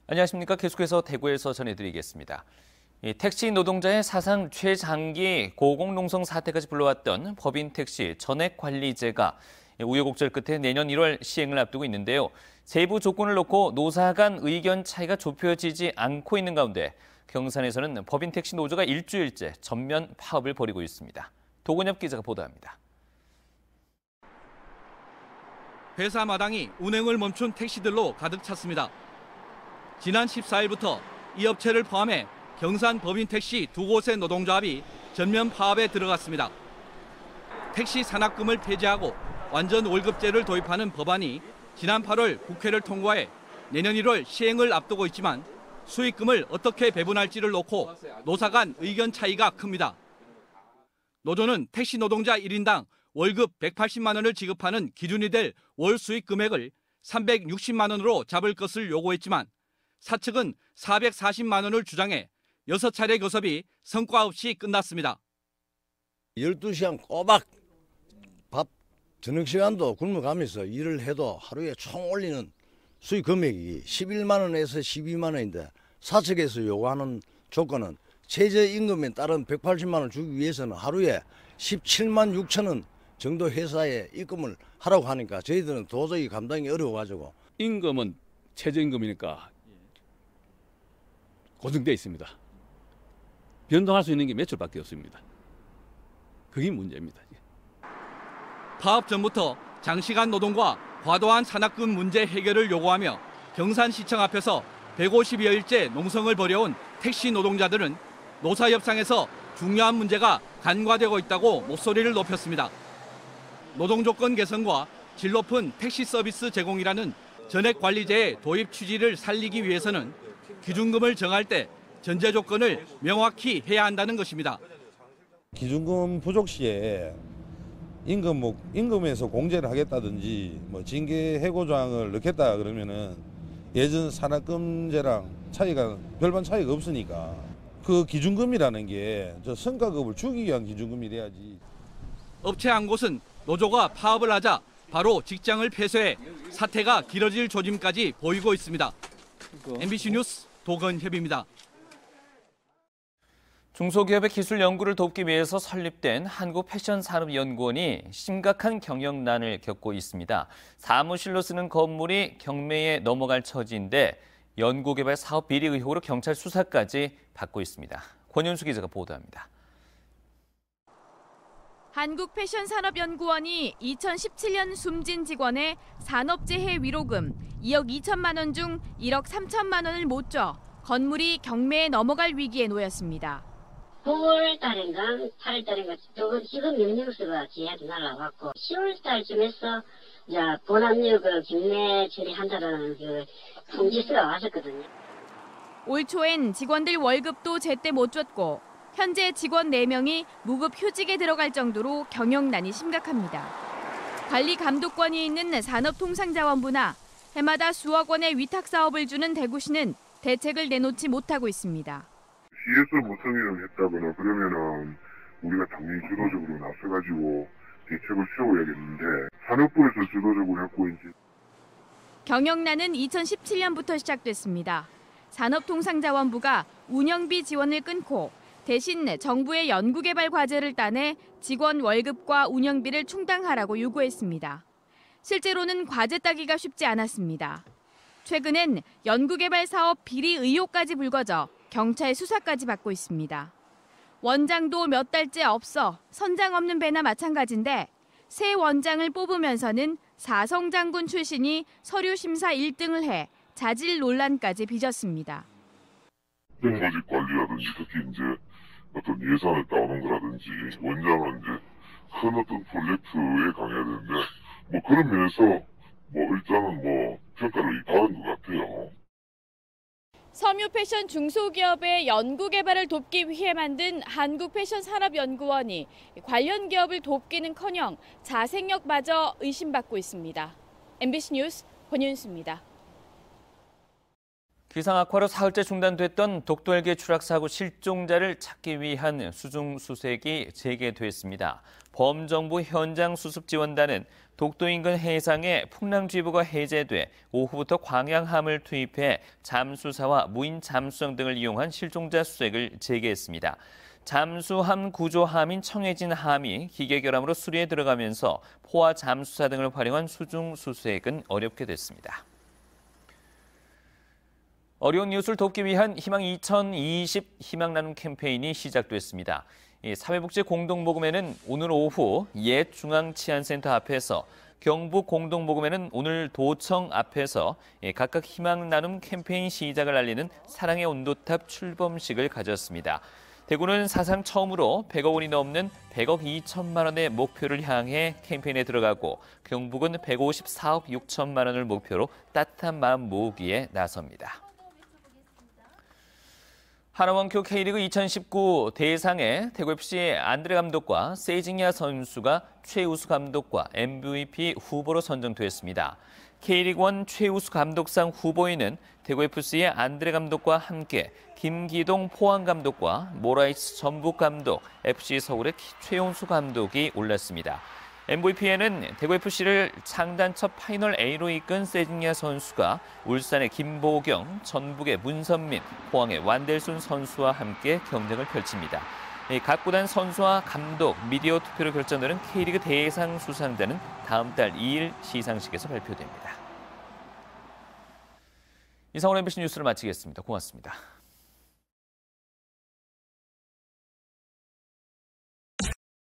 안녕하십니까. 계속해서 대구에서 전해드리겠습니다. 택시 노동자의 사상 최장기 고공농성 사태까지 불러왔던 법인택시 전액관리제가 우여곡절 끝에 내년 1월 시행을 앞두고 있는데요. 세부 조건을 놓고 노사 간 의견 차이가 좁혀지지 않고 있는 가운데 경산에서는 법인택시 노조가 일주일째 전면 파업을 벌이고 있습니다. 도건엽 기자가 보도합니다. 회사 마당이 운행을 멈춘 택시들로 가득 찼습니다. 지난 14일부터 이 업체를 포함해 경산 법인택시 두 곳의 노동조합이 전면 파업에 들어갔습니다. 택시 산학금을 폐지하고 완전 월급제를 도입하는 법안이 지난 8월 국회를 통과해 내년 1월 시행을 앞두고 있지만 수익금을 어떻게 배분할지를 놓고 노사 간 의견 차이가 큽니다. 노조는 택시 노동자 1인당 월급 180만 원을 지급하는 기준이 될 월 수익 금액을 360만 원으로 잡을 것을 요구했지만 사측은 440만 원을 주장해 6차례 교섭이 성과 없이 끝났습니다. 12시간 꼬박 밥 저녁 시간도 굶어가면서 일을 해도 하루에 총 올리는 수익 금액이 11만 원에서 12만 원인데 사측에서 요구하는 조건은 최저임금에 따른 180만 원 주기 위해서는 하루에 17만 6천 원 정도 회사에 입금을 하라고 하니까 저희들은 도저히 감당이 어려워가지고 임금은 최저임금이니까 고정되어 있습니다. 변동할 수 있는 게 매출밖에 없습니다. 그게 문제입니다. 파업 전부터 장시간 노동과 과도한 산학금 문제 해결을 요구하며 경산시청 앞에서 150여일째 농성을 벌여온 택시 노동자들은 노사 협상에서 중요한 문제가 간과되고 있다고 목소리를 높였습니다. 노동조건 개선과 질 높은 택시 서비스 제공이라는 전액관리제의 도입 취지를 살리기 위해서는 기준금을 정할 때 전제 조건을 명확히 해야 한다는 것입니다. 기준금 부족 시에 임금에서 공제를 하겠다든지 징계 해고 조항을 넣겠다 그러면은 예전 산학금제랑 별반 차이가 없으니까 그 기준금이라는 게 저 성과급을 주기 위한 기준금이 돼야지. 업체 한 곳은 노조가 파업을 하자 바로 직장을 폐쇄해 사태가 길어질 조짐까지 보이고 있습니다. MBC 뉴스 도건협입니다. 중소기업의 기술 연구를 돕기 위해서 설립된 한국패션산업연구원이 심각한 경영난을 겪고 있습니다. 사무실로 쓰는 건물이 경매에 넘어갈 처지인데 연구개발 사업 비리 의혹으로 경찰 수사까지 받고 있습니다. 권윤수 기자가 보도합니다. 한국패션산업연구원이 2017년 숨진 직원의 산업재해 위로금 2억 2천만 원 중 1억 3천만 원을 못 줘 건물이 경매에 넘어갈 위기에 놓였습니다. 9월 달인가 8월 달인가 지금 명령서가 지하에 날라왔고 10월 달쯤에서 본압류 경매 처리한다는 통지서가 왔었거든요. 올 초엔 직원들 월급도 제때 못 줬고 현재 직원 4명이 무급 휴직에 들어갈 정도로 경영난이 심각합니다. 관리 감독권이 있는 산업통상자원부나 해마다 수억 원의 위탁 사업을 주는 대구시는 대책을 내놓지 못하고 있습니다. 시에서 못 승인을 했다거나 그러면은 우리가 당연히 주도적으로 나서가지고 대책을 세워야겠는데 산업부에서 주도적으로 했고 이제. 경영난은 2017년부터 시작됐습니다. 산업통상자원부가 운영비 지원을 끊고 대신 정부의 연구개발 과제를 따내 직원 월급과 운영비를 충당하라고 요구했습니다. 실제로는 과제 따기가 쉽지 않았습니다. 최근엔 연구개발 사업 비리 의혹까지 불거져 경찰 수사까지 받고 있습니다. 원장도 몇 달째 없어 선장 없는 배나 마찬가지인데 새 원장을 뽑으면서는 사성장군 출신이 서류 심사 1등을 해 자질 논란까지 빚었습니다. 조직 관리라든지 특히 이제 어떤 예산을 따오는 거라든지 원장은 이제 큰 어떤 프로젝트에 강해야 되는데 그런 면에서 일단은 평가를 받은 것 같아요. 섬유 패션 중소기업의 연구개발을 돕기 위해 만든 한국패션산업연구원이 관련 기업을 돕기는커녕 자생력마저 의심받고 있습니다. MBC 뉴스 권윤수입니다. 기상 악화로 사흘째 중단됐던 독도헬기 추락 사고 실종자를 찾기 위한 수중 수색이 재개됐습니다. 범정부 현장 수습 지원단은 독도 인근 해상에 풍랑주의보가 해제돼 오후부터 광양함을 투입해 잠수사와 무인 잠수정 등을 이용한 실종자 수색을 재개했습니다. 잠수함 구조함인 청해진함이 기계결함으로 수리에 들어가면서 포화 잠수사 등을 활용한 수중 수색은 어렵게 됐습니다. 어려운 이웃을 돕기 위한 희망 2020 희망 나눔 캠페인이 시작됐습니다. 사회복지 공동모금회는 오늘 오후 옛 중앙치안센터 앞에서, 경북 공동모금회는 오늘 도청 앞에서 각각 희망 나눔 캠페인 시작을 알리는 사랑의 온도탑 출범식을 가졌습니다. 대구는 사상 처음으로 100억 원이 넘는 100억 2천만 원의 목표를 향해 캠페인에 들어가고, 경북은 154억 6천만 원을 목표로 따뜻한 마음 모으기에 나섭니다. 하나원큐 K리그 2019 대상에 대구FC의 안드레 감독과 세징야 선수가 최우수 감독과 MVP 후보로 선정됐습니다. K리그1 최우수 감독상 후보에는 대구FC의 안드레 감독과 함께 김기동 포항 감독과 모라이스 전북 감독, FC 서울의 최용수 감독이 올랐습니다. MVP에는 대구FC를 창단 첫 파이널 A로 이끈 세징야 선수가 울산의 김보경, 전북의 문선민, 포항의 완델순 선수와 함께 경쟁을 펼칩니다. 각 구단 선수와 감독, 미디어 투표로 결정되는 K리그 대상 수상자는 다음 달 2일 시상식에서 발표됩니다. 이상으로 MBC 뉴스를 마치겠습니다. 고맙습니다.